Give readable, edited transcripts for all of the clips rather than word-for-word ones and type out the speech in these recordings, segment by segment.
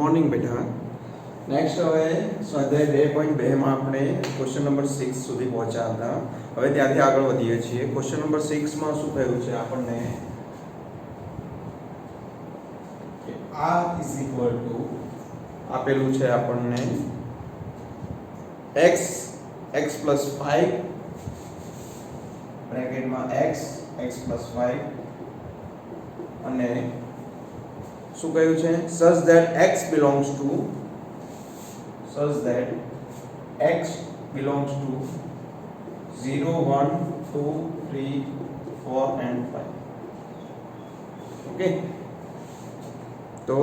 Morning બેટા. Next હવે સ્વાધ્યાય 2.2 માં આપણે ક્વેશ્ચન નંબર 6 સુધી પહોંચ્યા હતા. હવે ત્યાંથી આગળ વધીએ છીએ. ક્વેશ્ચન નંબર 6 માં શું કહ્યું છે આપણને કે r ઇઝ ઇક્વલ ટુ આપેલું છે આપણને x plus 5 બ્રેકેટમાં x plus 5 અને શું કહ્યું છે such that x belongs to 0 1 2 3 4 and 5. Okay, તો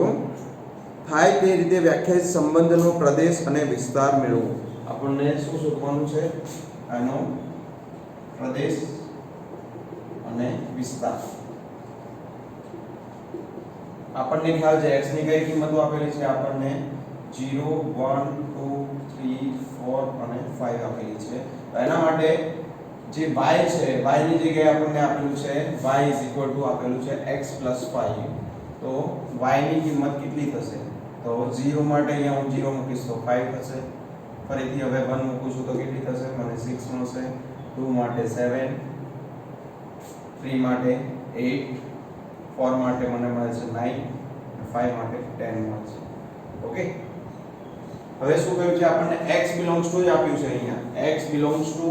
થાય તે રીતે વ્યાખ્યાયિત સંબંધનો પ્રદેશ અને વિસ્તાર મેળવો. આપણને શું શોધવાનું છે? આનો પ્રદેશ અને વિસ્તાર. આપણને ખ્યાલ છે x ની કઈ કિંમતો આપેલી છે? આપણને 0 1 2 3 4 અને 5 આપેલી છે. તો એના માટે જે y છે, y ની જગ્યાએ આપણને આપેલું છે આપેલું છે x + 5. તો y ની કિંમત કેટલી થશે? તો 0 માટે અહીંયા હું 0 મૂકીશ તો 5 થશે. ફરીથી હવે 1 મૂકું છું તો કેટલી થશે? મને 6 મળશે. 2 માટે 7, 3 માટે 8, 4 માટે મને મળે છે 9, 5 માટે 10 મળશે. ઓકે, હવે શું કહ્યું છે આપણને? x belongs to જ આપ્યું છે અહીંયા. x belongs to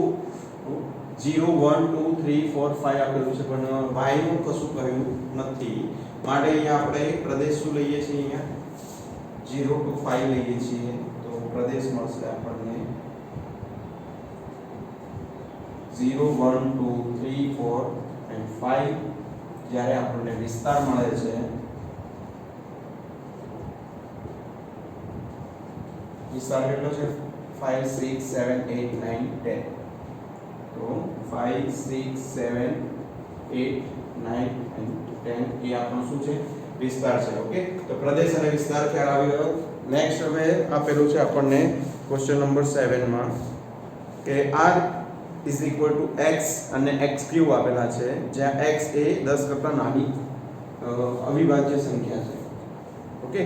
0 1 2 3 4 5 આપેલું છે, પણ y નું કશું કહ્યું નથી. માટે અહીંયા આપણે પ્રદેશ શું લઈએ છીએ? અહીંયા 0 to 5 લઈએ છીએ. તો પ્રદેશ મળશે આપણને 0 1 2 3 4 and 5. જ્યારે આપણને વિસ્તાર મળે છે વિસ્તાર કેટલો છે? 5 6 7 8 9 10. તો 5 6 7 8 9 and 10 એ આપણો શું છે? વિસ્તાર છે. ઓકે, તો પ્રદેશ અને વિસ્તાર ખ્યાલ આવ્યો. નેક્સ્ટ હવે આપેલું છે આપણને ક્વેશ્ચન નંબર 7 માં કે r is equal to x અને x³ આપેલા છે, જ્યાં x એ 10 કરતા નાની અવિભાજ્ય સંખ્યા છે. ઓકે,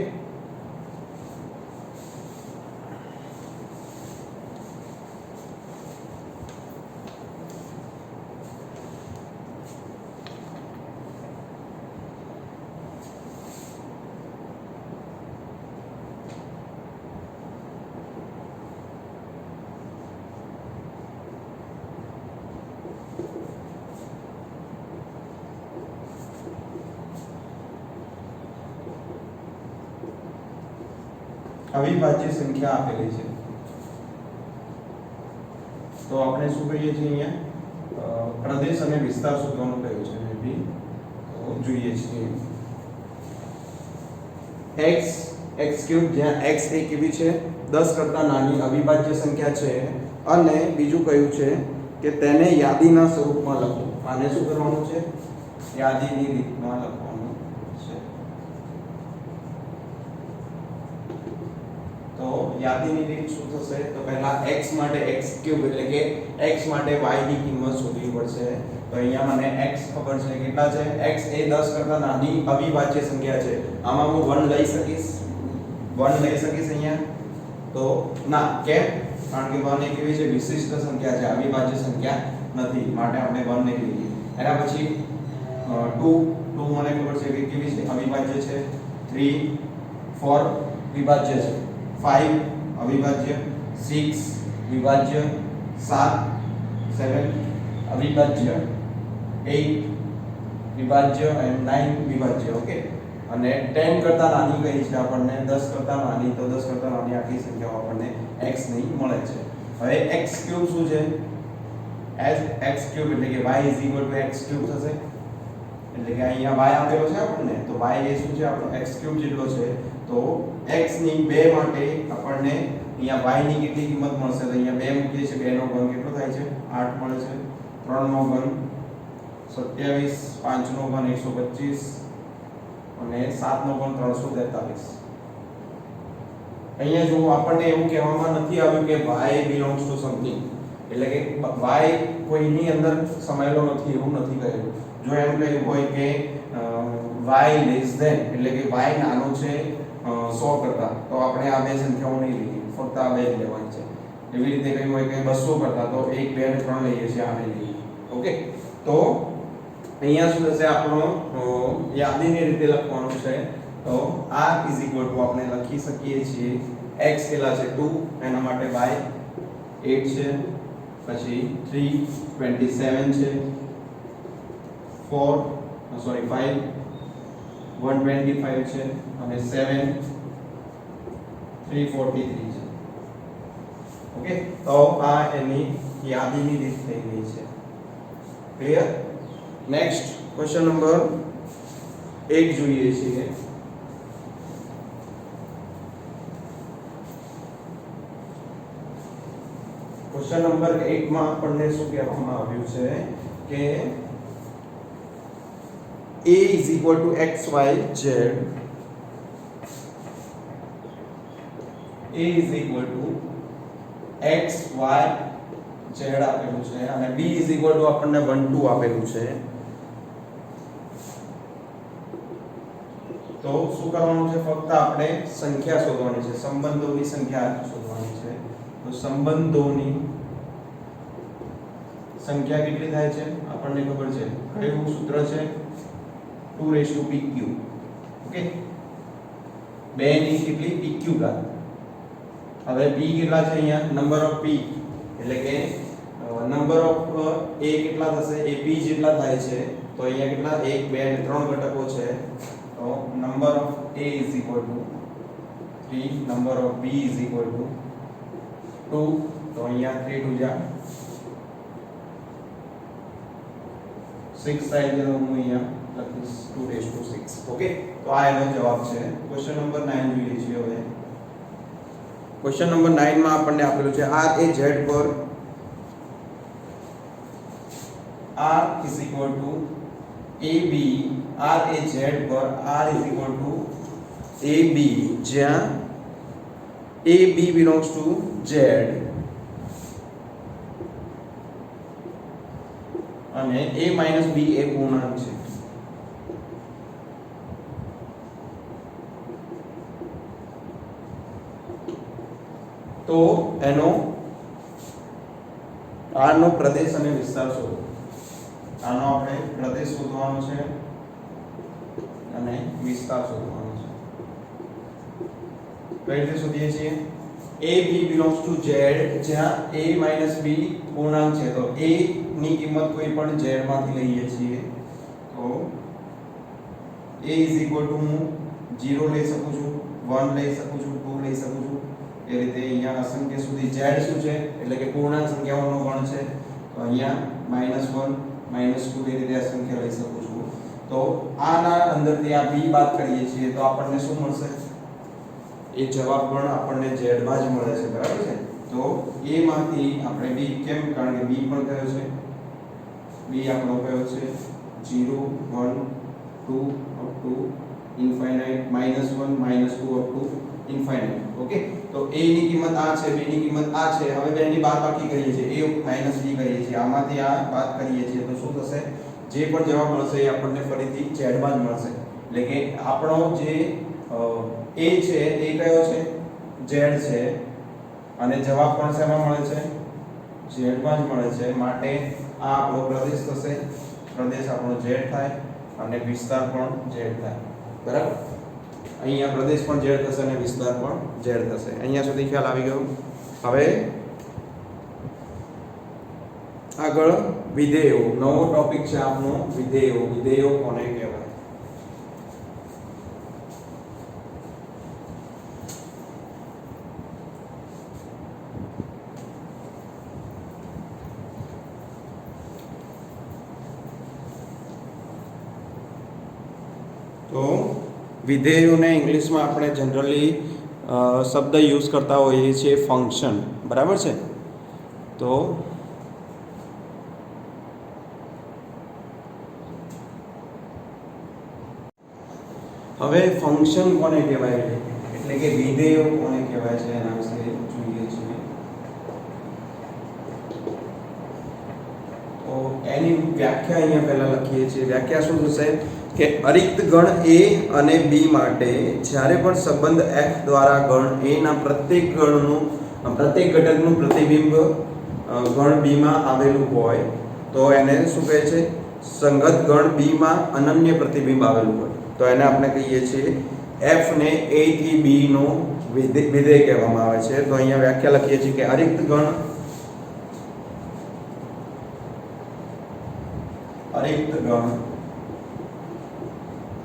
અવિભાજ્ય સંખ્યા આપેલી છે. તો આપણે શું કહીએ છીએ અહીંયા? પ્રદેશ અને વિસ્તાર શોધવાનું કહ્યું છે. મેબી તો જોઈએ છીએ x³ જ્યાં x એ કેવી છે? 10 કરતા નાની અવિભાજ્ય સંખ્યા છે. અને બીજું કયું છે કે તેને યાદીના સ્વરૂપમાં લખો. આને શું કરવાનું છે? યાદીની રીતમાં લખવાનું છે. તો યાદીની રીત શું થશે? તો પહેલા x માટે x³ એટલે કે x માટે y ની કિંમત શોધવી પડશે. તો અહીંયા મને x ખબર છે કેટલા છે? x એ 10 કરતા નાની અવિભાજ્ય સંખ્યા છે. આમાં હું 1 લઈ શકીશ? 1 લઈ શકીશ અહીંયા? તો ના, કેમ? કારણ કે 1 એ કેવી છે? વિશિષ્ટ સંખ્યા છે, અવિભાજ્ય સંખ્યા નથી. માટે આપણે 1 નહીં લઈએ. એના પછી 2 મને ખબર છે કે કેવી છે? અવિભાજ્ય છે. 3 4 વિભાજ્ય છે. 5 અવિભાજ્ય, 6 વિભાજ્ય, 7 અવિભાજ્ય, 8 વિભાજ્ય અને 9 વિભાજ્ય. ઓકે, અને 10 કરતા નાની કઈ છે આપણને? 10 કરતા નાની. તો 10 કરતા નાની આટલી સંખ્યાઓ આપણને x ની મળે છે. હવે x³ શું છે? x³ એટલે કે y x³ થશે. એટલે કે અહીંયા y આપેલો છે આપણને, તો y એ શું છે? આપણો x³ જેટલો છે. તો x ની 2 માટે આપણને અહીંયા y ની કેટલી કિંમત મળશે? તો અહીંયા 2 મૂકીએ છીએ. 2 નો ઘન કેટલો થાય છે? 8 મળે છે. 3 નો ઘન 27, 5 નો ઘન 125 અને 7 નો ઘન 343. અહીંયા જો આપણને એવું કહેવામાં નથી આવ્યું કે y belongs to something, એટલે કે y કોઈની અંદર સમાયેલો નથી એવું નથી કહેલું. જો એમ કહ્યું હોય કે y less than એટલે કે y નાનો છે 100 કરતા, તો આપણે આ બે સંખ્યાઓ નહીં લઈએ, ફક્ત આ બે જ લેવાની છે. એવી રીતે કઈ હોય કે 200 કરતા, તો 1 2 અને 3 લઈએ છીએ, આ નહીં લઈએ. ઓકે, તો અહીંયા શું થશે, આપણો યાદીની રીતે લખવાનું છે. તો r ઇઝ ઇક્વલ ટુ આપણે લખી શકીએ છીએ x કેટલા છે 2, એના માટે y 8 છે, પછી 3 27 છે, 5 125 છે, અને 7 343 છે. ઓકે, તો આ એની યાદીની રીત થઈ ગઈ છે. ક્લિયર? નેક્સ્ટ ક્વેશ્ચન નંબર 8 જોઈએ છીએ. ક્વેશ્ચન નંબર 8 માં આપણને શું કહેવામાં આવ્યું છે કે a is equal to xy z, a is equal to x y z આપેલું છે, અને b is equal to આપણને 1 2 આપેલું છે. તો શું કરવાનું છે, ફક્ત આપણે સંખ્યા શોધવાની છે, સંબંધોની સંખ્યા શોધવાની છે. તો સંબંધોની સંખ્યા કેટલી થાય છે આપણને ખબર છે, કયું સૂત્ર છે, 2pq. ઓકે, 2 ની કેટલી pq ઘાત. હવે p કેટલા છે, અહીંયા નંબર ઓફ p, એટલે કે નંબર ઓફ a કેટલા થશે, ap જેટલા થાય છે. તો અહીંયા કેટલા 1 2 અને 3 ઘટકો છે. તો number of a is equal to 3, number of b is equal to 2. તો અહીંયા 3 2 જા 6 થાય છે, તો હું અહીંયા લખીશ 2 ઓકે, તો આ એનો જવાબ છે. ક્વેશ્ચન નંબર 9 જોઈએ છીએ હવે. ક્વેશ્ચન નંબર 9 માં આપણને આપેલું છે r એ z પર r is equal to ab, r A z પર r is equal to ab, જ્યાં ab belongs to z અને a minus b એ પૂર્ણાંક છે. તો એનો r નો પ્રદેશ અને વિસ્તાર શોધો. આનો આપણે પ્રદેશ શોધવાનો છે અને વિસ્તાર શોધવાનો છે. કઈ રીતે શોધીએ છીએ, ab belongs to z, જ્યાં a minus b પૂર્ણાંક છે. તો a ની કિંમત કોઈ પણ z માંથી લઈએ છીએ. તો a is equal to હું 0 લઈ શકું છું, 1 લઈ શકું છું, 2 લઈ શકું છું. એ રીતે અહીંયા અસંખ્ય સુધી z શું છે, એટલે કે પૂર્ણાંક સંખ્યાઓનો ગણ છે. તો અહીંયા -1 -2 એ રીતે અસંખ્ય લઈ શકું છું. તો આના અંદરથી આ b બાદ કરીએ છીએ તો આપણને શું મળશે, એ જવાબ પણ આપણને z માં જ મળે છે. બરાબર છે? તો a માંથી આપણે b, કેમ, કારણ કે b પણ કયો છે, b આપણો કયો છે 0 1 2 up to infinite, -1 -2 up to infinite. Okay, તો a ની કિંમત આ છે, b ની કિંમત આ છે. હવે બેની બાદબાકી કરીએ છીએ, a - b કરીએ છીએ, આમાંથી આ બાદ કરીએ છીએ તો શું થશે, જે પણ જવાબ મળશે એ આપણને ફરીથી z માં જ મળશે. એટલે કે આપણો જે a છે એ કયો છે, z છે, અને જવાબ પણ શેમાં મળે છે, z માં જ મળે છે. માટે આ આપણો પ્રદેશ થશે, પ્રદેશ આપણો z થાય અને વિસ્તાર પણ z થાય. બરાબર? અહીંયા પ્રદેશ પણ z થશે અને વિસ્તાર પણ z થશે. અહીંયા સુધી ખ્યાલ આવી ગયો. હવે આગળ વિધેયો, નવો ટોપિક છે આપણો વિધેયો. વિધેયો કોને કહેવાય? તો વિધેયોને ઇંગ્લિશમાં આપણે જનરલી શબ્દ યુઝ કરતા હોઈએ છીએ ફંક્શન. બરાબર છે? તો હવે ફંક્શન કોને કહેવાય, એટલે કે વિધેયો કોને કહેવાય છે એના વિશે જોઈએ છીએ. તો એની વ્યાખ્યા અહીંયા પહેલા લખીએ છીએ. વ્યાખ્યા શું થશે, કે અરિક્ત ગણ A અને B માટે જ્યારે પણ સંબંધ F દ્વારા ગણ A ના પ્રત્યેક ઘટકનું પ્રતિબિંબ ગણ B માં આવેલું હોય તો એને શું કહે છે? સંગત ગણ B માં અનન્ય પ્રતિબિંબ આવેલું હોય તો એને આપણે કહીએ છીએ F ને A થી B નો વિધેય કહેવામાં આવે છે. તો અહીંયા વ્યાખ્યા લખીએ છીએ કે અરિક્ત ગણ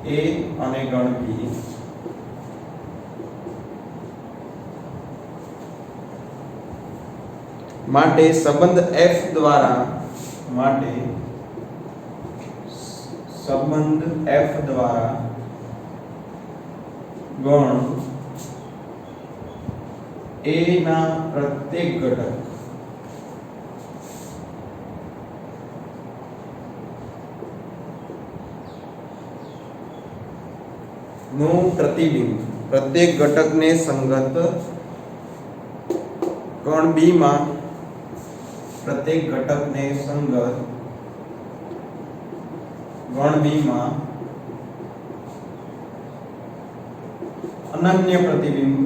A અને ગણ B માટે સંબંધ F દ્વારા ગણ A ના પ્રત્યેક ઘટક નું પ્રતિબિંબ પ્રત્યેક ઘટકને સંગત ગણ B માં પ્રત્યેક ઘટકને સંગત ગણ B માં અનન્ય પ્રતિબિંબ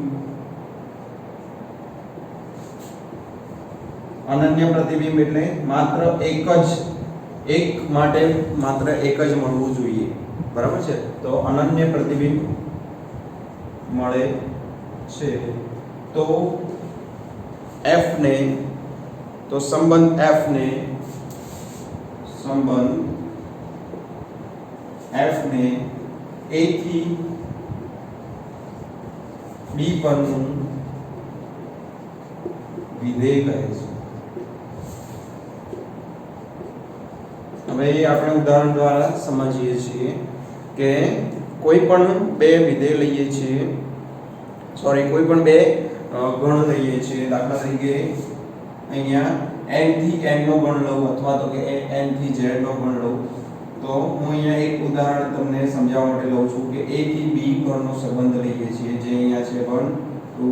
એટલે માત્ર એક માટે માત્ર એક જ મળવું જોઈએ. બરાબર છે? તો અનન્ય પ્રતિબિંબ મળે છે તો સંબંધ F ને A થી B પરનું વિધેય કહે છે. હવે આપણે ઉદાહરણ દ્વારા સમજીએ છીએ કે કોઈ પણ બે વિધેય લઈએ છીએ કોઈ પણ બે ગણ લઈએ છીએ. દાખલા તરીકે અહીંયા n થી n નો ગણ લઉં અથવા તો કે n થી z નો ગણ લઉં તો હું અહીંયા એક ઉદાહરણ તમને સમજાવવા માટે લઉં છું કે A થી B ગણનો સંબંધ લઈએ છીએ જે અહીંયા છે 1 2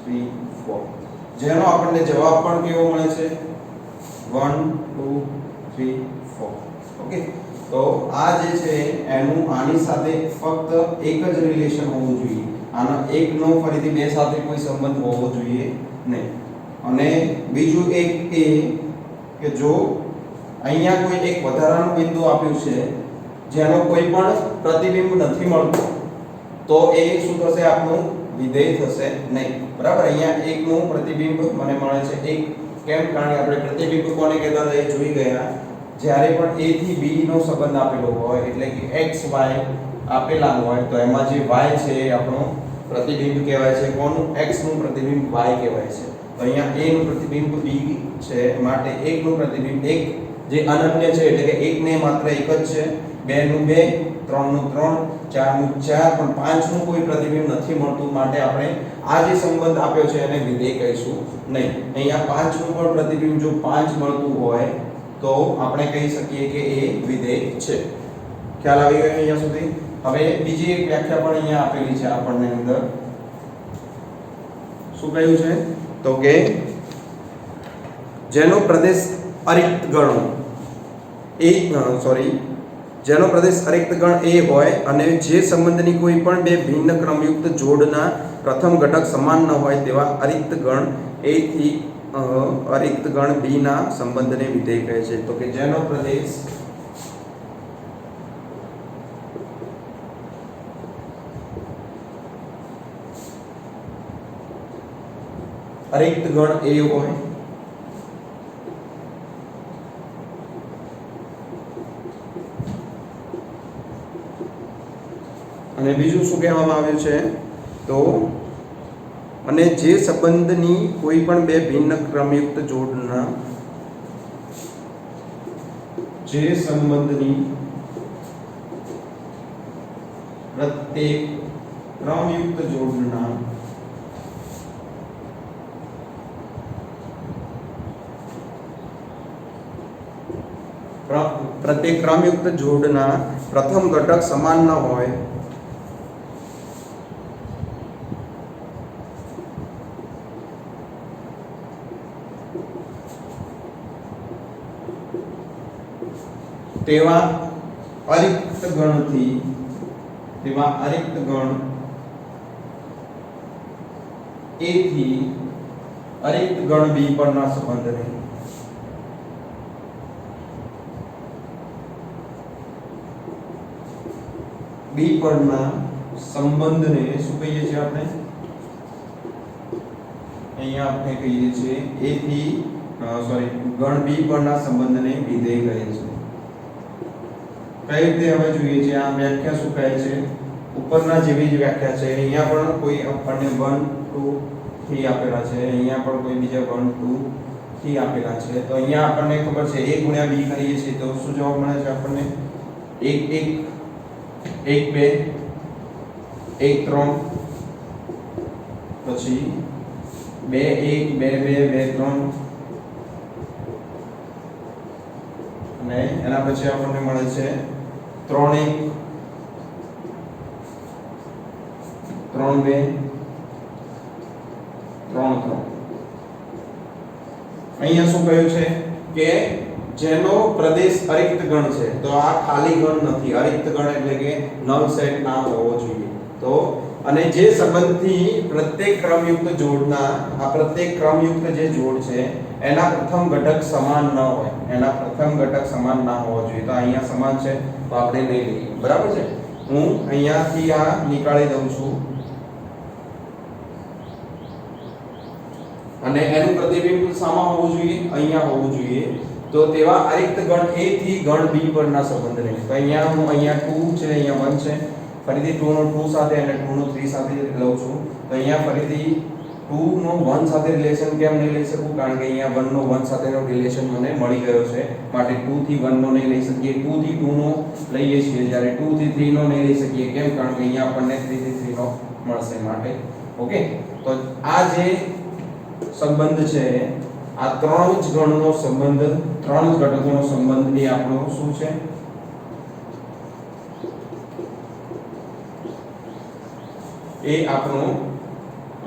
3 4 જેનો આપણને જવાબ પણ કેવો મળે છે 1 2 3 4. ઓકે, તો આ જે છે એનું આની સાથે ફક્ત એક જ રિલેશન હોવું જોઈએ. આના એકનો ફરીથી બે સાથે કોઈ સંબંધ હોવો જોઈએ નહીં. અને બીજું એક એ કે જો અહીંયા કોઈ એક વધારાનું બિંદુ આપ્યું છે જેનો કોઈ પણ પ્રતિબિંબ નથી મળતો તો એ શું થશે? આપણું વિધેય થશે નહીં. બરાબર? અહીંયા એકનું પ્રતિબિંબ મને મળે છે એક. કેમ? કારણ કે આપણે પ્રતિબિંબ કોને કહેતા હતા એ જોઈ ગયા. જ્યારે પણ A થી B નો સંબંધ આપેલો હોય એટલે કે x y આપેલા હોય તો એમાં જે y છે એ આપણો પ્રતિબિંબ કહેવાય છે. કોનું? x નું પ્રતિબિંબ y કહેવાય છે. તો અહીંયા A નું પ્રતિબિંબ B છે માટે 1 નું પ્રતિબિંબ 1 જે અનન્ય છે એટલે કે 1 ને માત્ર એક જ છે, 2 નું 2, 3 નું 3, 4 નું 4 પણ 5 નું કોઈ પ્રતિબિંબ નથી મળતું માટે આપણે આ જે સંબંધ આપ્યો છે એને વિધેય કહીશું નહીં. અહીંયા 5 નું પણ પ્રતિબિંબ જો 5 મળતું હોય તો આપણે કહી શકીએ કે એ વિધેય છે. ખ્યાલ આવી ગયો અહીંયા સુધી? હવે બીજી એક વ્યાખ્યા પણ અહીંયા આપેલી છે આપણને અંદર. શું કહ્યું છે? તો કે જેનો પ્રદેશ અરિક્ત ગણો જેનો પ્રદેશ અરિક્ત ગણ A હોય અને જે સંબંધની કોઈ પણ બે ભિન્ન ક્રમયુક્ત જોડના પ્રથમ ઘટક સમાન ન હોય તેવા અરિક્ત ગણ A થી અરિક્ત ગણ B ના સંબંધને વિધેય કહે છે. તો કે જેનો પ્રદેશ અરિક્ત ગણ A હોય અને બીજું શું કહેવામાં આવ્યું છે? તો અને જે સંબંધની કોઈ પણ બે ભિન્ન ક્રમયુક્ત જોડના પ્રત્યેક ક્રમયુક્ત જોડના પ્રથમ ઘટક સમાન ન હોય તેવા અરિક્ત ગણથી તેમાં અરિક્ત ગણ A થી અરિક્ત ગણ B પરના સંબંધને B પરના સંબંધને શું કહીએ છીએ આપણે? અહીંયા આપણે કહીએ છીએ A થી ગણ B પરના સંબંધને વિધેય કહે છે. કઈ રીતે હવે જોઈએ છે આ વ્યાખ્યા શું કહે છે? ઉપરના જેવી જ વ્યાખ્યા છે. અહીંયા પણ કોઈ આપણને 1 2 3 આપેલા છે, અહીંયા પણ કોઈ બીજા 1 2 3 આપેલા છે. તો અહીંયા આપણને ખબર છે A ગુણ્યા B કરીએ છીએ તો શું જવાબ મળે છે આપણને? 1 1 1 2 1 3 પછી 2 1 2 2 2 3 અને એના પછી આપણને મળે છે 3 1 3 2 3 3. અહીંયા શું કહ્યું છે કે જેનો પ્રદેશ અરિક્ત ગણ છે, તો આ ખાલી ગણ નથી. અરિક્ત ગણ એટલે કે નલ સેટ ના હોવો જોઈએ. તો અને જે સંબંધથી પ્રત્યેક ક્રમયુક્ત જોડના આ પ્રત્યેક ક્રમયુક્ત જે જોડ છે એના પ્રથમ ઘટક સમાન ન હોય, એના પ્રથમ ઘટક સમાન ના હોવો જોઈએ. તો અહીંયા સમાન છે તો આપણે નહીં લઈએ. બરાબર છે? હું અહીંયાથી આ નીકાળી દઉં છું અને એનું પ્રતિબિંબ સામા હોવું જોઈએ? અહીંયા હોવું જોઈએ. તો તેવા અરિક્ત ગણ A થી ગણ B પરના સંબંધને, તો અહીંયા હું અહીંયા 2 છે, અહીંયા 1 છે, ફરીથી 2 નો 2 સાથે અને 2 નો 3 સાથે લઉં છું. તો અહીંયા ફરીથી 2 નો 1 સાથે રિલેશન કેમ નહીં લઈ શકું? કારણ કે અહીંયા 1 નો 1 સાથેનો રિલેશન મને મળી ગયો છે, માટે 2 થી 1 નો નહીં લઈ શકીએ. 2 થી 2 નો લઈએ છીએ, જ્યારે 2 થી 3 નો નહીં લઈ શકીએ. કેમ? કારણ કે અહીંયા આપણને 3 થી 3 નો મળશે માટે. ઓકે, તો આ જે સંબંધ છે આ ત્રણ જ ગણનો સંબંધ, ત્રણ જ ઘટકોનો સંબંધ એ આપણો શું છે? એ આપણો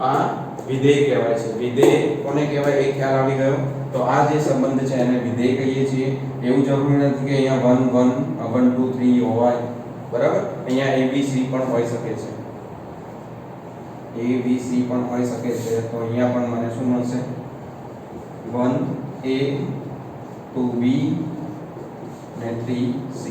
આ વિધેય કહેવાય છે. વિધેય કોને કહેવાય એ ખ્યાલ આવી ગયો. તો આ જે સંબંધ છે એને વિધેય કહીએ છીએ. એવું જરૂરી નથી કે અહીંયા 1 1 1 2 3 હોય. બરાબર? અહીંયા ABC પણ હોઈ શકે છે, ABC પણ હોઈ શકે છે. તો અહીંયા પણ મને શું મળશે? 1A 2B અને 3C.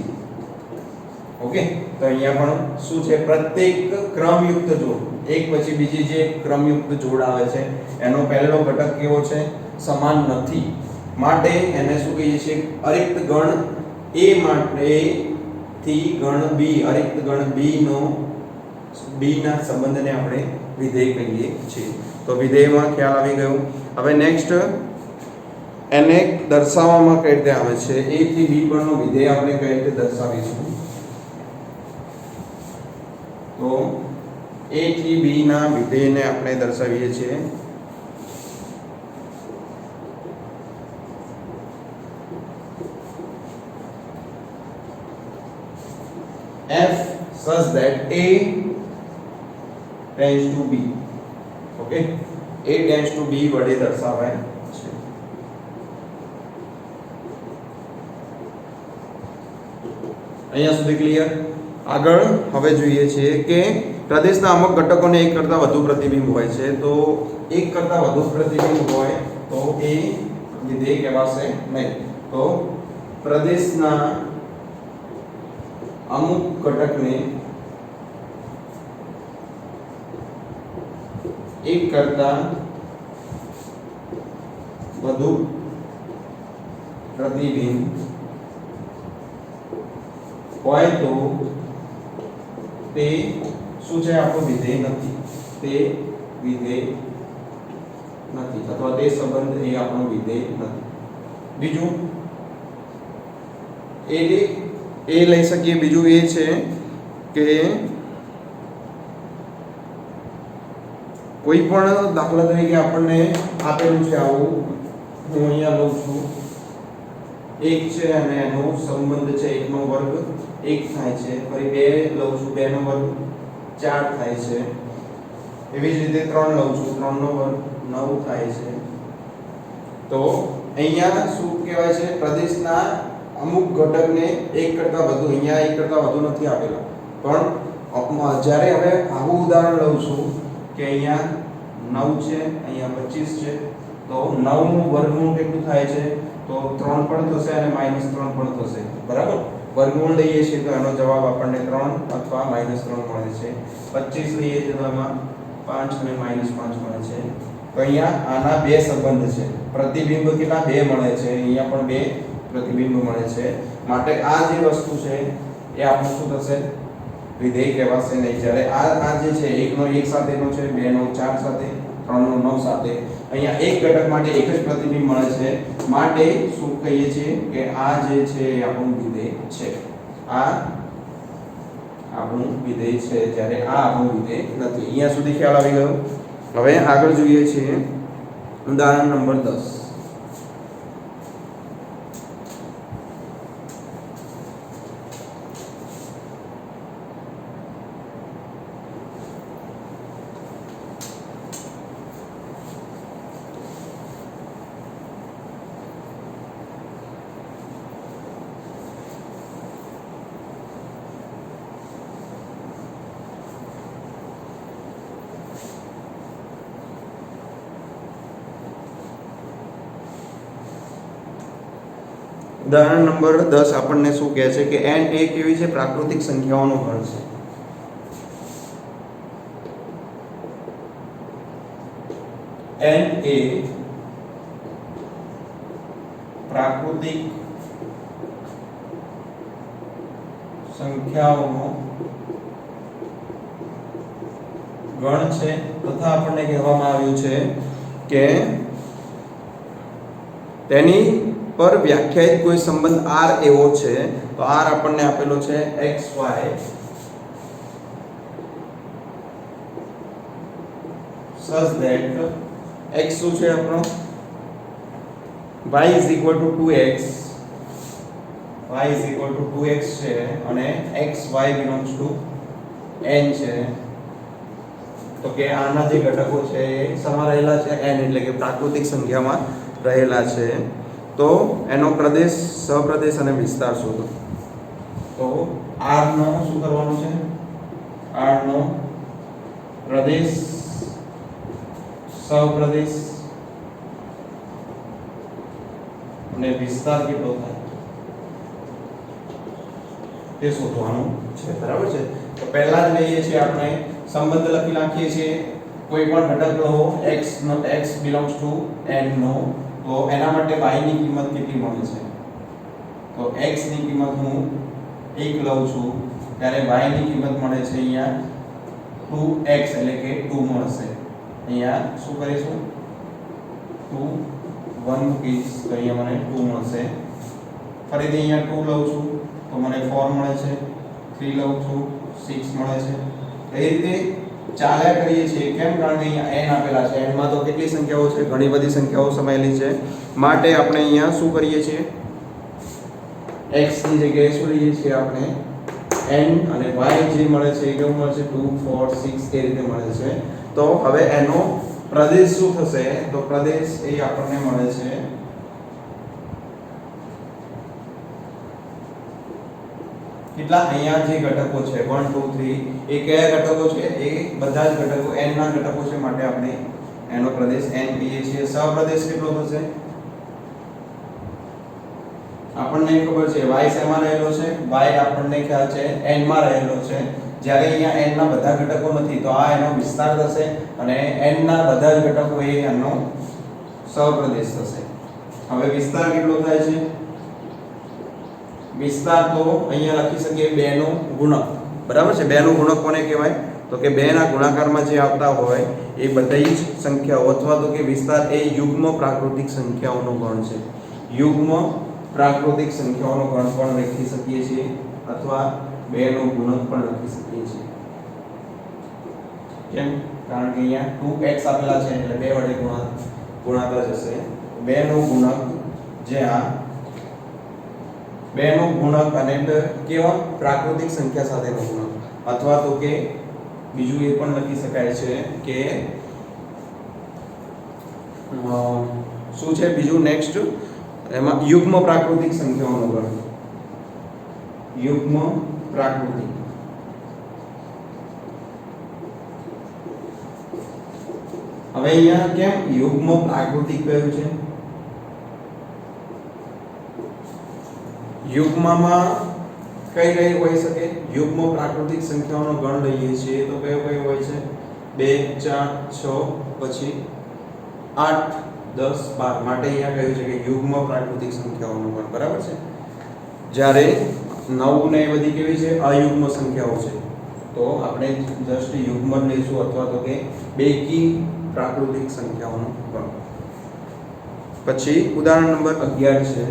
ઓકે, તો અહીંયા પણ શું છે? પ્રત્યેક ક્રમયુક્ત જોડ, એક પછી બીજી જે ક્રમયુક્ત જોડ આવે છે એનો પહેલો ઘટક કેવો છે? સમાન નથી. માટે એને શું કહીએ છીએ? અરિક્ત ગણ A માટે થી ગણ B, અરિક્ત ગણ B નો B ના સંબંધને આપણે વિધેય કહીએ છીએ. તો વિધેયમાં ખ્યાલ આવી ગયો. હવે નેક્સ્ટ એને દર્શાવવામાં કઈ રીતે આવે છે? A થી B પરનો વિધેય આપણે કઈ રીતે દર્શાવીશું? તો A થી B ના વિધેયને આપણે દર્શાવીએ છીએ F such that A tends to B. Okay, A tends to B વડે દર્શાવાય છે. અહીંયા સુધી ક્લિયર? આગળ હવે જોઈએ છીએ કે પ્રદેશના અમુક ઘટકોને એક કરતાં વધુ પ્રતિબિંબ હોય છે. તો એક કરતાં વધુ પ્રતિબિંબ હોય તો એ વિધેય કહેવાશે નહીં. તો પ્રદેશના અમુક ઘટકને એક કરતાં વધુ પ્રતિબિંબ હોય તો તે શું છે? આપણું વિધેય નથી. તે વિધેય નથી, અથવા તે સંબંધ એ આપણો વિધેય નથી. બીજું એ લઈ શકીએ. બીજું એ છે કે કોઈ પણ દાખલા તરીકે આપણને આપેલું છે આવું, હું અહીંયા લઉં છું, એક છે અને એનો સંબંધ છે 1 નો વર્ગ 1 થાય છે, ફરી 2 લઉં છું 2 નો વર્ગ 4 થાય છે, એવી જ રીતે 3 લઉં છું 3 નો વર્ગ 9 થાય છે. તો અહીંયા શું કહેવાય છે? પ્રદેશના અમુક ઘટકને એક કરતાં વધુ, અહીંયા એક કરતાં વધુ નથી આપેલા, પણ જ્યારે હવે આવું ઉદાહરણ લઉં છું કે અહીંયા 9 છે, અહીંયા 25 છે, તો 9 નું વર્ગમૂળ કેટલું થાય છે? તો 3 પણ થશે અને -3 પણ થશે, બરાબર? વર્ગમૂળ લઈએ છીએ તો એનો જવાબ આપણને 3 અથવા -3 મળે છે. 25 લઈએ છીએ તો એમાં 5 અને -5 મળે છે. તો અહીંયા આના બે સંબંધ છે. પ્રતિબિંબ કેટલા? 2 મળે છે. અહીંયા પણ 2 પ્રતિબિંબ મળે છે. માટે આ જે વસ્તુ છે એ આપણું શું થશે? વિધેય કહેવાશે નહીં. જ્યારે આ જે છે 1 નો 1 સાથેનો છે, 2 નો 4 સાથે, 3 નો 9 સાથે, અહીંયા એક ઘટક માટે એક જ પ્રતિબિંબ મળે છે. માટે શું કહીએ છીએ કે આ જે છે એ આપણું વિધેય છે. આ આપણું વિધેય છે, જ્યારે આ આપણું વિધેય નથી. અહીંયા સુધી ખ્યાલ આવી ગયો? હવે આગળ જોઈએ છીએ ઉદાહરણ નંબર 10. ઉદાહરણ નંબર 10 આપણને શું કહે છે કે n એ કેવી છે? પ્રાકૃતિક સંખ્યાઓનો ગણ છે. n એ પ્રાકૃતિક સંખ્યાઓનો ગણ છે તથા આપણને કહેવામાં આવ્યું છે કે તેની પર વ્યાખ્યાયિત કોઈ સંબંધ r એવો છે. તો r આપણને આપેલો છે xy such that x શું છે આપણો? y is equal to 2x, y is equal to 2x છે અને x y belongs to n છે. તો કે આના જે ઘટકો છે એ શેમાં રહેલા છે? n એટલે કે પ્રાકૃતિક સંખ્યામાં રહેલા છે. તો એનો પ્રદેશ, સહપ્રદેશ અને વિસ્તાર શોધો. તો r નો શું કરવાનું છે? r નો પ્રદેશ, સહપ્રદેશ અને વિસ્તાર કેટલો થાય તે શોધવાનું છે, બરાબર છે? તો પહેલા જ લઈએ છીએ આપણે સંબંધ લખી નાખીએ છીએ. કોઈ પણ ઘટક લો x belongs to n નો, તો એના માટે y ની કિંમત કેટલી મળે છે? તો x ની કિંમત હું 1 લઉં છું ત્યારે y ની કિંમત મળે છે અહીંયા 2x એટલે કે 2 મળશે. અહીંયા શું કરીશું? 2 1 મૂકીશ તો અહીંયા મને 2 મળશે. ફરીથી અહીંયા 2 લઉં છું તો મને 4 મળે છે. 3 લઉં છું 6 મળે છે. એ રીતે ચાલ્યા કરીએ છીએ. કેમ? કારણ કે અહીંયા n આપેલા છે. n માં તો કેટલી સંખ્યાઓ છે? ઘણી બધી સંખ્યાઓ સમાયેલી છે. માટે આપણે અહીંયા શું કરીએ છીએ? x ની જગ્યાએ શું લઈએ છીએ આપણે? n અને y જે મળે છે એ કેવું મળે છે? 2 4 6 એ રીતે મળે છે. તો હવે એનો પ્રદેશ શું થશે? તો પ્રદેશ એ આપણને મળે છે કેટલા? અહીંયા જે ઘટકો છે 1 2 3 એ કયા ઘટકો છે? એ બધા જ ઘટકો n ના ઘટકો છે. માટે આપણે એનો પ્રદેશ n કહીએ છીએ. સહપ્રદેશ કેટલો થશે? આપણને ખબર છે y શેમાં રહેલો છે? y આપણને ખ્યાલ છે n માં રહેલો છે. જ્યારે અહીંયા n ના બધા ઘટકો નથી તો આ એનો વિસ્તાર થશે અને n ના બધા જ ઘટકો એ એનો સહપ્રદેશ થશે. હવે વિસ્તાર કેટલો થાય છે? વિસ્તાર તો અહીંયા લખી શકીએ 2 નો ગુણક, બરાબર છે? 2 નો ગુણક કોને કહેવાય? તો કે 2 ના ગુણાકારમાં જે આવતા હોય એ બધી જ સંખ્યાઓ, અથવા તો કે વિસ્તાર એ યુગ્મ પ્રાકૃતિક સંખ્યાઓનો ગણ છે. યુગ્મ પ્રાકૃતિક સંખ્યાઓનો ગણ પણ લખી શકીએ છીએ અથવા 2 નો ગુણક પણ લખી શકીએ છીએ. કેમ? કારણ કે અહીંયા 2x આપેલા છે એટલે 2 વડે ગુણાકાર જશે. 2 નો ગુણક જે આ 2 નો ગુણક અને કેવા? પ્રાકૃતિક સંખ્યા સાથેનો ગુણક. અથવા તો કે બીજું એ પણ લખી શકાય છે કે શું છે બીજું નેક્સ્ટ? એમાં યુગ્મ પ્રાકૃતિક સંખ્યાઓનો ગણ. યુગ્મ પ્રાકૃતિક. હવે અહીંયા કેમ યુગ્મ પ્રાકૃતિક કહ્યું છે? યુગ્મમાં કઈ કઈ હોઈ શકે? યુગ્મ પ્રાકૃતિક સંખ્યાઓનો ગણ લઈએ છીએ તો કયો કયો હોય છે? 2 4 6 પછી 8 10 12 માટે અહીંયા કહ્યું છે કે યુગ્મ પ્રાકૃતિક સંખ્યાઓનો ગણ. બરાબર છે. જ્યારે 9 ને એ બધી કેવી છે? અયુગ્મ સંખ્યાઓ છે. તો આપણે જસ્ટ યુગ્મ લઈશું અથવા તો કે બેકી પ્રાકૃતિક સંખ્યાઓનો ગણ. પછી ઉદાહરણ નંબર 11 છે.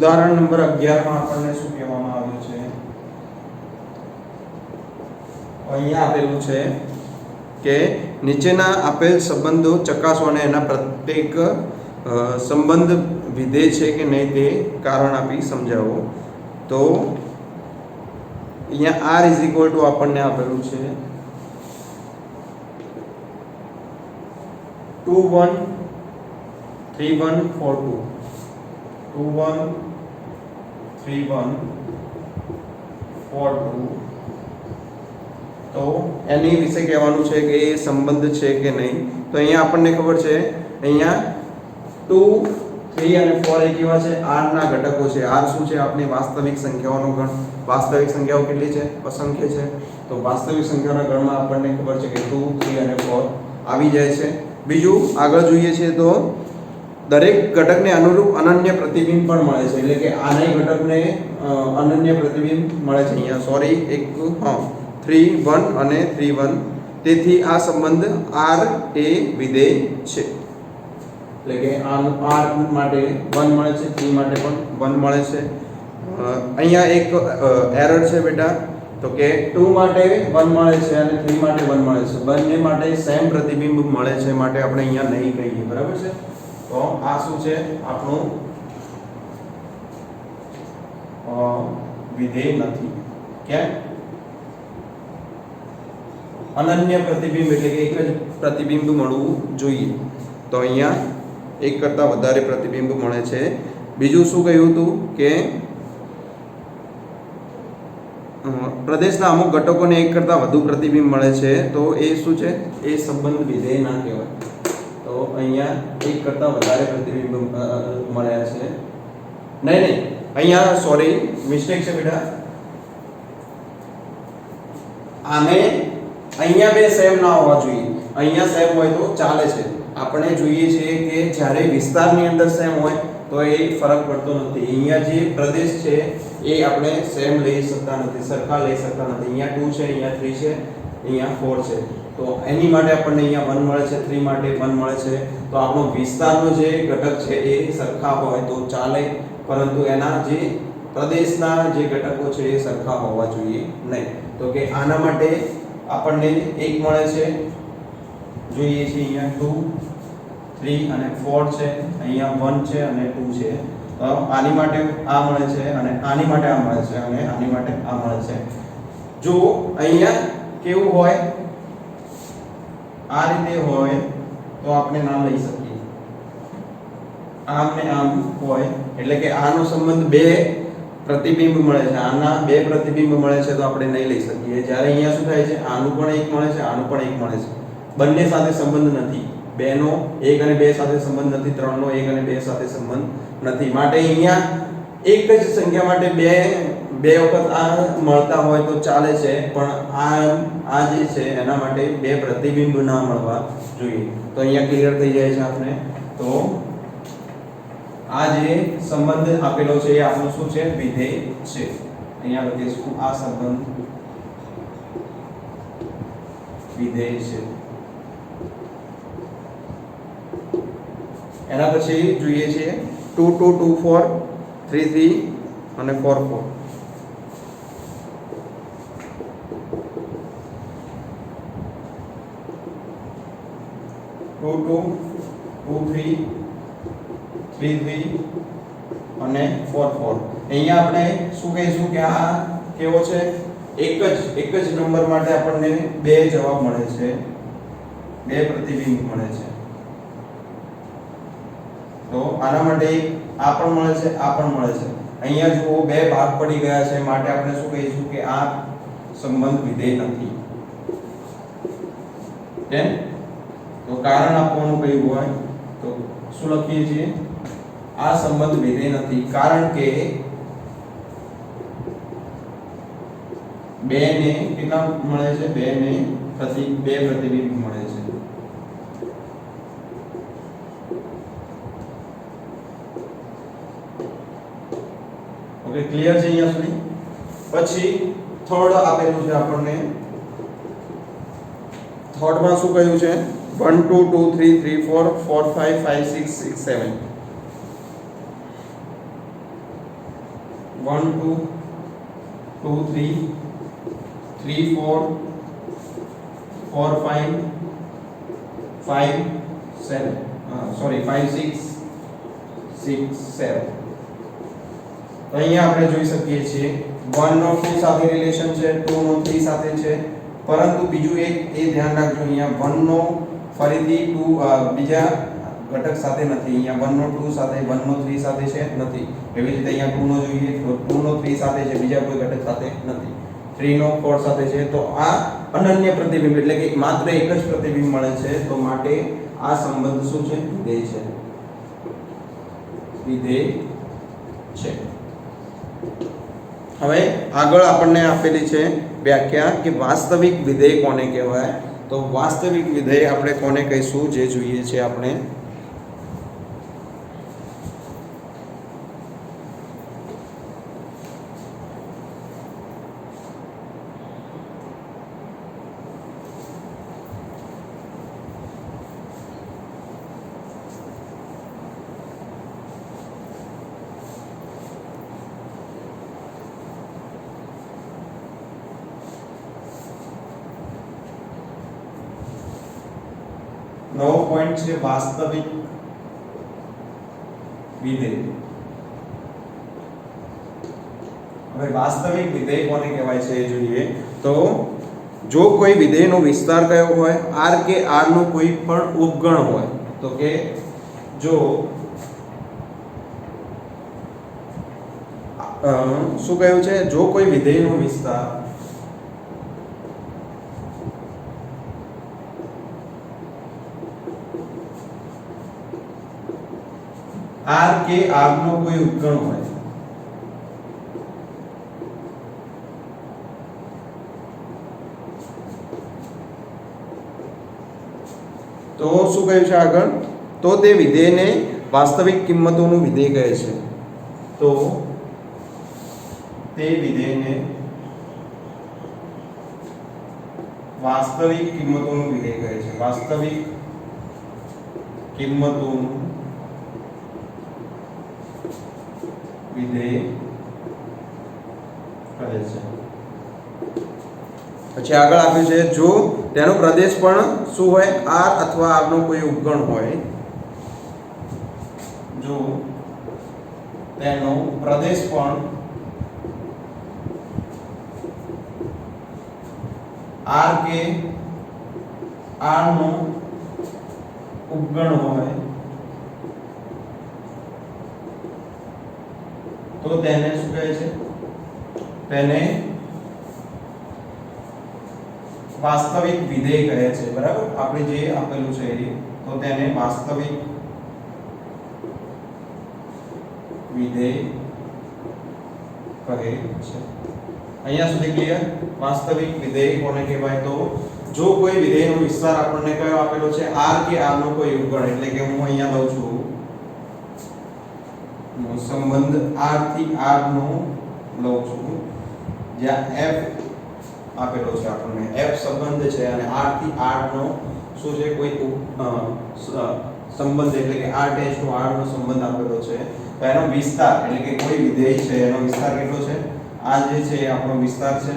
ઉદાહરણ નંબર 11 માં આપણને શું કહેવામાં આવ્યું છે? અહીંયા આપેલું છે કે નીચેના આપેલ સંબંધો ચકાસો અને એના પ્રત્યેક સંબંધ વિધેય છે કે નહીં તે કારણ આપી સમજાવો. તો અહીંયા r આપણને આપેલું છે 2 1 3 1 4 2. 2 1 3 1 4 2. તો એની વિશે કહેવાનું છે કે એ સંબંધ છે કે નહીં. તો અહીંયા આપણને ખબર છે અહીંયા 2 3 અને 4 એ કેવા છે? r ના ઘટકો છે. r શું છે? આપણી વાસ્તવિક સંખ્યાઓનો ગણ. વાસ્તવિક સંખ્યાઓ કેટલી છે? અસંખ્ય છે. તો વાસ્તવિક સંખ્યાઓના ગણમાં આપણને ખબર છે કે 2 3 અને 4 આવી જાય છે. બીજું આગળ જોઈએ છે તો દરેક ઘટકને અનુરૂપ અનન્ય પ્રતિબિંબ પણ મળે છે. એટલે કે આને ઘટકને અનન્ય પ્રતિબિંબ મળે છે. અહીંયા સોરી 3 1 અને 3 1. તેથી આ સંબંધ r એ વિધેય છે. એટલે કે r માટે 1 મળે છે, 3 માટે પણ 1 મળે છે. અહીંયા એક એરર છે બેટા. તો કે 2 માટે 1 મળે છે અને 3 માટે 1 મળે છે. બંને માટે સેમ પ્રતિબિંબ મળે છે માટે આપણે અહીંયા નહીં કહીએ. બરાબર છે. તો આ શું છે? આપણું વિધેય નથી. કેમ? અનન્ય પ્રતિબિંબ એટલે કે એક જ પ્રતિબિંબ મળવું જોઈએ. તો અહીંયા એક કરતાં વધારે પ્રતિબિંબ મળે છે. બીજું શું કહ્યું હતું કે પ્રદેશના અમુક ઘટકોને એક કરતાં વધુ પ્રતિબિંબ મળે છે. તો એ શું છે? એ સંબંધ વિધેય ના કહેવાય. તો અહીંયા એક કરતાં વધારે પ્રતિબિંબ મળ્યા છે. નહીં અહીંયા સોરી મિસ્ટેક છે બેટા. આને અહીંયા બે સેમ ના હોવા જોઈએ. અહીંયા સેમ હોય તો ચાલે છે. આપણે જોઈએ છીએ કે જ્યારે વિસ્તારની અંદર સેમ હોય તો એ ફરક પડતો નથી. અહીંયા જે પ્રદેશ છે એ આપણે સેમ લઈ શકતા નથી, સરખા લઈ શકતા નથી. અહીંયા 2 છે, અહીંયા 3 છે, અહીંયા 4 છે. તો એની માટે આપણને અહીંયા 1 મળે છે, 3 માટે 1 મળે છે. તો આપણો વિસ્તારનો જે ઘટક છે એ સરખા હોય તો ચાલે, પરંતુ એના જે પ્રદેશના જે ઘટકો છે એ સરખા હોવા જોઈએ નહીં. તો કે આના માટે આપણને 1 મળે છે, જોઈએ છે અહીંયા 2 3 અને 4 છે, અહીંયા 1 છે અને 2 છે. તો આની માટે આ મળે છે અને આની માટે આ મળે છે અને આની માટે આ મળે છે. જો અહીંયા કેવું હોય, આ રીતે હોય તો આપણે નામ લઈ શકીએ. આમ ને આમ હોય એટલે કે આનો સંબંધ 2 પ્રતિબિંબ મળે છે, આના 2 પ્રતિબિંબ મળે છે તો આપણે નહીં લઈ શકીએ. જ્યારે અહીંયા શું થાય છે? આનું પણ 1 મળે છે, આનું પણ 1 મળે છે. બંને સાથે સંબંધ નથી. 2 નો 1 અને 2 સાથે સંબંધ નથી, 3 નો 1 અને 2 સાથે સંબંધ નથી. માટે અહીંયા એક જ સંખ્યા માટે બે વખત આ મળતા હોય તો ચાલે છે, પણ આ જે છે એના માટે 2 પ્રતિબિંબ ના મળવા જોઈએ. તો અહીંયા ક્લિયર થઈ જાય છે આપણે. તો આ જે સંબંધ આપેલો છે એ આપણો શું છે? વિધેય છે. અહીંયા લખીશું આ સંબંધ વિધેય છે. એના પછી જોઈએ છે 2 2 2 4 3 3 અને 4 4. 2 2 2 3 3 3 અને 4 4. અહીંયા આપણે શું કહીશું કે આ કેવો છે? એક જ નંબર માટે આપણને બે જવાબ મળે છે, બે પ્રતિબિંબ મળે છે. તો આના માટે આ પણ મળે છે, આ પણ મળે છે. અહીંયા જુઓ બે ભાગ પડી ગયા છે, માટે આપણે શું કહીશું કે આ સંબંધ વિધેય નથી. કેમ? તો કારણ આપવાનું કયું હોય તો શું લખીએ છીએ? આ સંબંધ વિધેય નથી, કારણ કે બે ને કેટલા મળે છે? બે ને બે પ્રતિબિંબ મળે છે. ઓકે, ક્લિયર છે અહીંયા સુધી? પછી થર્ડ આપેલું છે આપણને. થર્ડ માં શું કહ્યું છે? 1 2 2 3 3 4 4 5 5 6 6 7. 1 2 2 3 3 4 4 5 5 7 સોરી 5 6 6 7. તો અહીંયા આપણે જોઈ શકીએ છીએ 1 નો 2 સાથે રિલેશન છે, 2 નો 3 સાથે છે, પરંતુ બીજું એક એ ધ્યાન રાખજો, અહીંયા 1 નો ફરીથી 2 બીજા ઘટક સાથે નથી. અહીંયા 1 નો 2 સાથે, 1 નો 3 સાથે છે નથી. એવી રીતે અહીંયા 2 નો જોઈએ તો 2 નો 3 સાથે છે, બીજા કોઈ ઘટક સાથે નથી. 3 નો 4 સાથે છે. તો આ અનન્ય પ્રતિબિંબ એટલે કે માત્ર એક જ પ્રતિબિંબ મળે છે. તો માટે આ સંબંધ શું છે? વિધેય છે. વિધેય છે. હવે આગળ આપણને આપેલી છે વ્યાખ્યા કે વાસ્તવિક વિધેય કોને કહેવાય? તો વાસ્તવિક વિધેય આપણે કોને કહીશું જે જોઈએ છે આપણે. નવો પોઈન્ટ છે વાસ્તવિક વિધેય. હવે વાસ્તવિક વિધેય કોને કહેવાય છે એ જોઈએ. તો જો કોઈ વિધેયનો વિસ્તાર કયો હોય? r કે r નો કોઈ પણ ઉપગણ હોય. તો કે જો શું કહ્યું છે? જો કોઈ વિધેયનો વિસ્તાર r કે r નો કોઈ ઉપગણ હોય તો શું કહ્યું છે આગળ? તો તે વિધેયને વાસ્તવિક કિંમતોનું વિધેય કહે છે. તો તે વિધેયને વાસ્તવિક કિંમતોનું વિધેય કહે છે. વાસ્તવિક કિંમતોનું વિધેય કહે છે. પછી આગળ આપ્યું છે જો તેનો પ્રદેશ પણ શું હોય? r અથવા r નો કોઈ ઉપગણ હોય. જો તેનો પ્રદેશ પણ r કે r નો ઉપગણ હોય તો તેને શું કહે છે? તેને વાસ્તવિક વિધેય કહે છે. બરાબર? આપણે જે આપેલું છે એ તો તેને વાસ્તવિક વિધેય કહે છે. અહીંયા સુધી ક્લિયર? વાસ્તવિક વિધેય કોને કહેવાય? તો જો કોઈ વિધેયનો વિસ્તાર આપણને કયો આપેલો છે? r કે r નો કોઈ ઉપગણ, એટલે કે હું અહીંયા લઉં છું સંબંધ r થી r નો લઉં છું, જ્યાં f આપેલો છે આપણને, f સંબંધ છે અને r થી r નો શું છે? કોઈ સંબંધ એટલે કે r ટેન્ડ્સ ટુ r નો સંબંધ આપેલો છે. તો એનો વિસ્તાર એટલે કે કોઈ વિધેય છે એનો વિસ્તાર કેટલો છે? આ જે છે એ આપણો વિસ્તાર છે.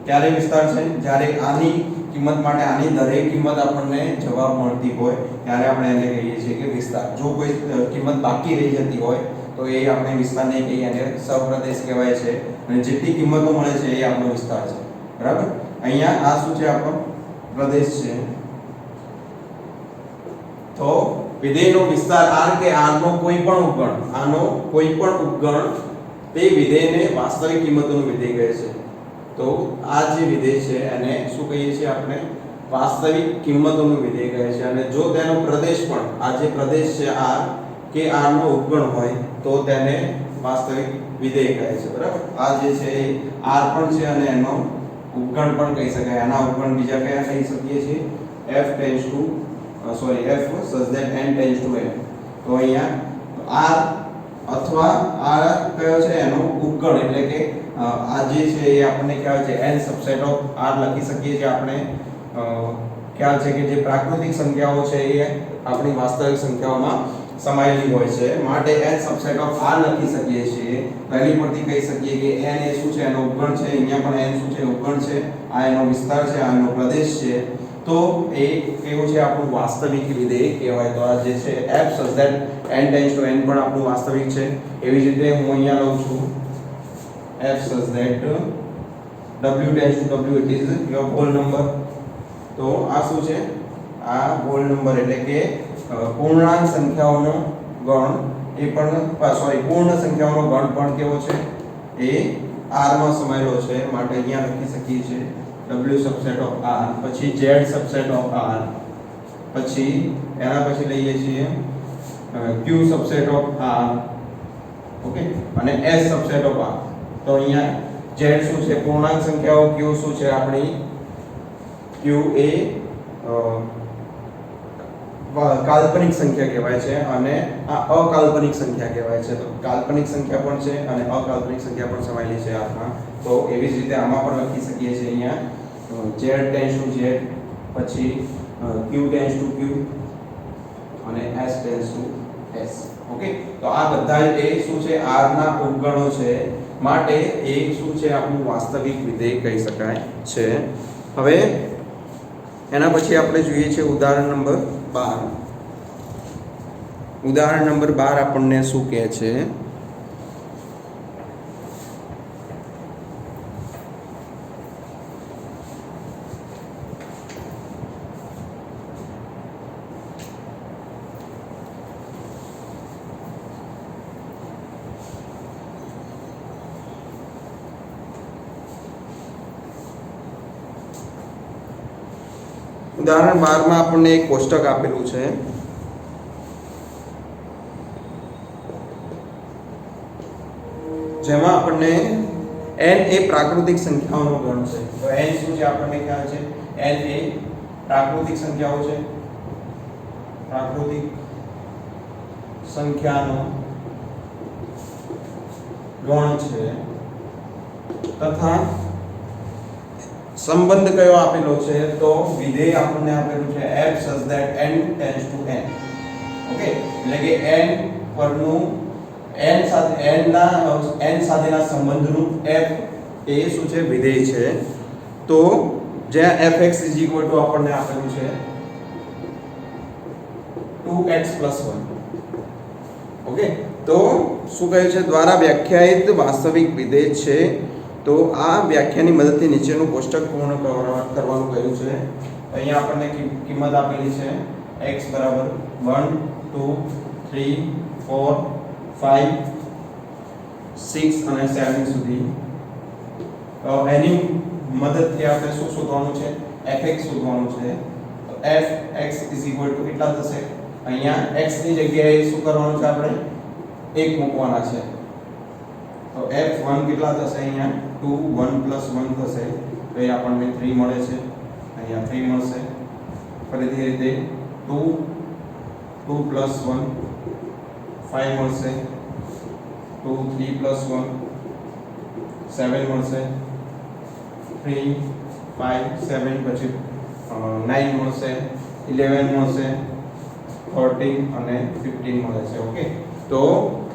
ક્યારે વિસ્તાર છે? જ્યારે આની કિંમત માટે આની દરેક કિંમત આપણને જવાબ મળતી હોય ત્યારે આપણે એને કહીએ છીએ કે વિસ્તાર. જો કોઈ કિંમત બાકી રહી જતી હોય તો એ આપણે વિસ્તાર નહીં કહીએ, એને સપ્રદેશ કહેવાય છે. અને જેટલી કિંમતો મળે છે એ આપણો વિસ્તાર છે. બરાબર. અહીંયા આ શું છે? આપણો પ્રદેશ છે. તો વિધેયનો વિસ્તાર r કે r નો કોઈ પણ ઉપગણ, આનો કોઈ પણ ઉપગણ તે વિધેયને વાસ્તવિક કિંમતોનું વિધેય કહે છે. તો આ જે વિધેય છે એને શું કહીએ છીએ આપણે? વાસ્તવિક કિંમતોનું વિધેય કહે છે. અને જો તેનો પ્રદેશ પણ, આ જે પ્રદેશ છે r કે r નો ઉપગણ હોય તો તેને વાસ્તવિક વિધેય કહે છે. બરાબર. આ જે છે એ r પણ છે અને એનો ઉપગણ પણ કહી શકાય. આના ઉપગણ બીજા કયા કહી શકીએ છીએ? f such that n tends to n. તો અહીંયા r અથવા r કયો છે? એનો ઉપગણ, એટલે કે આ જે છે એ આપણને ખ્યાલ છે n સબસેટ ઓફ r લખી શકીએ છીએ આપણે. ખ્યાલ છે કે જે પ્રાકૃતિક સંખ્યાઓ છે એ આપણી વાસ્તવિક સંખ્યાઓમાં સમાયેલી હોય છે, માટે n સબસેટ ઓફ r લખી શકીએ છીએ. પહેલી પરથી કહી શકીએ કે n એ શું છે? એનો ઉપગણ છે. અહીંયા પણ n શું છે? ઉપગણ છે. આ એનો વિસ્તાર છે, આ એનો પ્રદેશ છે. તો એ કેવું છે? આપણું વાસ્તવિક વિધેય કહેવાય. તો આ જે છે f such that n tends to n પણ આપણું વાસ્તવિક છે. એવી જ રીતે હું અહીંયા લઉં છું f such that w tends to w, it is your whole number. તો આ શું છે? આ હોલ નંબર એટલે કે પૂર્ણાંક સંખ્યાઓનો ગણ, એ પણ પૂર્ણ સંખ્યાઓનો ગણ પણ કેવો છે? એ r માં સમાયેલો છે. માટે અહીંયા લખી શકીએ છીએ w સબસેટ ઓફ r, પછી z સબસેટ ઓફ r, પછી એના પછી લઈએ છીએ q subset of r, okay, અને s સબસેટ ઓફ r. તો અહીંયા z શું છે? પૂર્ણાંક સંખ્યાઓ. q શું છે? આપણી q એ કાલ્પનિક સંખ્યા કહેવાય છે અને આ અકાલ્પનિક સંખ્યા કહેવાય છે. તો કાલ્પનિક સંખ્યા પણ છે અને અકાલ્પનિક સંખ્યા પણ સમાયેલી છે આમાં. તો એવી જ રીતે આમાં પણ લખી શકીએ છીએ અહીંયા z tends to z, પછી q tends to q અને s tends to s. Okay. તો આ બધા એ શું છે? r ના ઉપગણો છે, માટે એ શું છે? આપણું વાસ્તવિક વિધેય કહી શકાય છે. હવે એના પછી આપણે જોઈએ છે ઉદાહરણ નંબર 12. ઉદાહરણ નંબર 12 આપણને શું કહે છે? ઉદાહરણ 12 માં આપણને એક કોષ્ટક આપેલું છે. જેમાં આપણને n એ પ્રાકૃતિક સંખ્યાઓનો ગણ છે. તો n શું છે? આપણને ખ્યાલ છે n એ પ્રાકૃતિક સંખ્યાઓ છે. પ્રાકૃતિક સંખ્યાનો ગણ છે તથા સંબંધ કયો આપેલો છે? તો વિધેય આપણને આપેલું છે f such that n tends to n. Okay. એટલે કે n પરનું n સાથેના સંબંધનું f એ શું છે? વિધેય છે. તો જ્યાં fx આપણને આપેલું છે 2x + 1. ઓકે. તો શું કહ્યું છે? દ્વારા વ્યાખ્યાયિત વાસ્તવિક વિધેય છે. તો આ વ્યાખ્યાની મદદથી નીચેનું કોષ્ટક પૂર્ણ કરવાનું કહ્યું છે. અહીંયા આપણને કિંમત આપેલી છે x = 1 2 3 4 5 6 અને 7 સુધી. તો એની મદદથી આપણે શું શોધવાનું છે? fx શોધવાનું છે. તો fx = કેટલા થશે? અહીંયા x ની જગ્યાએ શું કરવાનું છે? આપણે 1 મૂકવાના છે. તો f1 કેટલા થશે? અહીંયા 2 1 + 1 થશે. તો એ આપણને 3 મળે છે. અહીંયા 3 મળશે. ફરીથી રીતે 2 2 + 1 5 મળશે. 2 3 + 1 7 મળશે. 3 5 7 પછી 9 મળશે. 11 મળશે. 13 અને 15 મળે છે. ઓકે. તો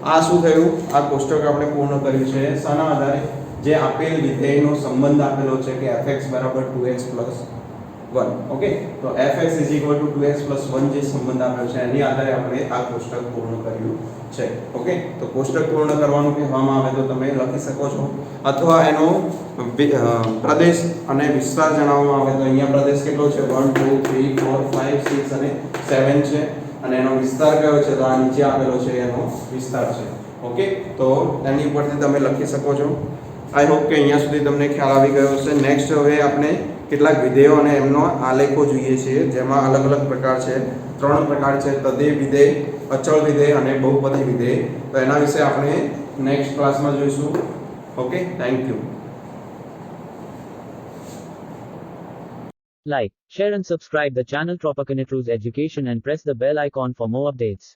આ શું થયું? આ કોષ્ટક આપણે પૂર્ણ કર્યું છે. શાના આધારે? જે આપેલ વિધેયનો સંબંધ આપેલો છે કે fx = 2x + 1. ઓકે, તો fx = 2x + 1 જે સંબંધ આપેલો છે એની આધારે આપણે આ કોષ્ટક પૂર્ણ કર્યું છે. ઓકે, તો કોષ્ટક પૂર્ણ કરવાનું કહેવામાં આવે તો તમે લખી શકો છો, અથવા એનો પ્રદેશ અને વિસ્તાર જણાવવામાં આવે તો અહીંયા પ્રદેશ કેટલો છે 1 2 3 4 5 6 અને 7 છે, અને એનો વિસ્તાર કયો છે તો આ નીચે આપેલો છે એનો વિસ્તાર છે. ઓકે, તો એની ઉપરથી તમે લખી શકો છો. આઈ હોપ કે અહીંયા સુધી તમને ખ્યાલ આવી ગયો હશે. નેક્સ્ટ હવે આપણે કેટલાક વિધેયો અને એમનો આલેખો જોઈએ છીએ, જેમાં અલગ અલગ પ્રકાર છે. 3 પ્રકાર છે: તદ્દેય વિધેય, અચળ વિધેય અને બહુપદી વિધેય. તો એના વિશે આપણે નેક્સ્ટ ક્લાસમાં જોઈશું. Okay, thank you. Like, share and subscribe the channel Tropicanitru's Education and press the bell icon for more updates.